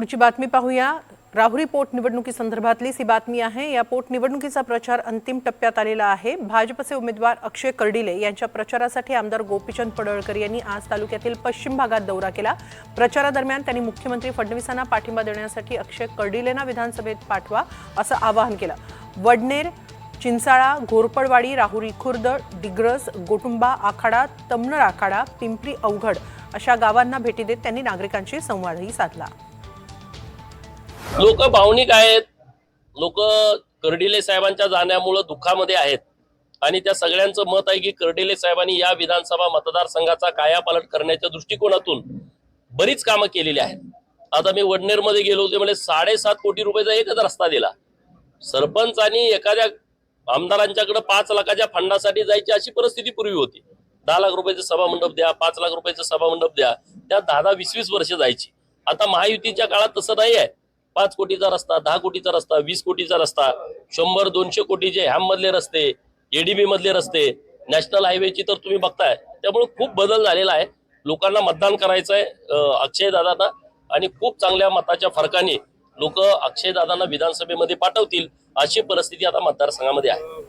पुढची बातमी पाहूया। राहुरी पोटनिवडणुकीसंदर्भातली ही बातमी आहे। या पोटनिवडणुकीचा प्रचार अंतिम टप्प्यात आलेला आहे। भाजपचे उमेदवार अक्षय कर्डिले यांच्या प्रचारासाठी आमदार गोपीचंद पडळकर यांनी आज तालुक्यातील पश्चिम भागात दौरा केला। प्रचारादरम्यान त्यांनी मुख्यमंत्री फडणवीसांना पाठिंबा देण्यासाठी अक्षय कर्डिलेंना विधानसभेत पाठवा असं आवाहन केलं। वडनेर, चिंचाळा, घोरपडवाडी, राहुरी खुर्द, डिग्रस, गोटुंबा आखाडा, तमनर आखाडा, पिंपरी अवघड अशा गावांना भेटी देत त्यांनी नागरिकांशी संवादही साधला। लोक भावनिक आहेत। लोक कर्डिले साहेबांच्या जाण्यामुळे दुःखामध्ये आहेत आणि त्या सगळ्यांचं मत आहे की कर्डिले साहेबांनी या विधानसभा मतदारसंघाचा कायापालट करण्याच्या दृष्टिकोनातून बरीच कामं केलेली आहेत। आता मी वडनेरमध्ये गेलो होते, म्हणजे 7.5 कोटी रुपयाचा एकच रस्ता दिला। सरपंचांनी एखाद्या आमदारांच्याकडे 5 लाखाच्या फंडासाठी जायची अशी परिस्थिती पूर्वी होती। 10 लाख रुपयाचं सभामंडप द्या, 5 लाख रुपयाचं सभामंडप द्या, त्या 10-10, 20-20 वर्ष जायची। आता महायुतीच्या काळात तसं नाही आहे। 5 कोटीचा रस्ता, 10 कोटीचा रस्ता, 20 कोटीचा रस्ता, 100-200 कोटीचे हॅम मधले रस्ते, एडीबी मधले रस्ते, नॅशनल हायवेची तर तुम्ही बघताय। त्यामुळे खूप बदल झालेला आहे। लोकांना मतदान करायचंय अक्षय दादांना आणि खूप चांगल्या मताच्या फरकाने लोक अक्षय दादांना विधानसभेमध्ये पाठवतील अशी परिस्थिती आता मतदारसंघामध्ये आहे।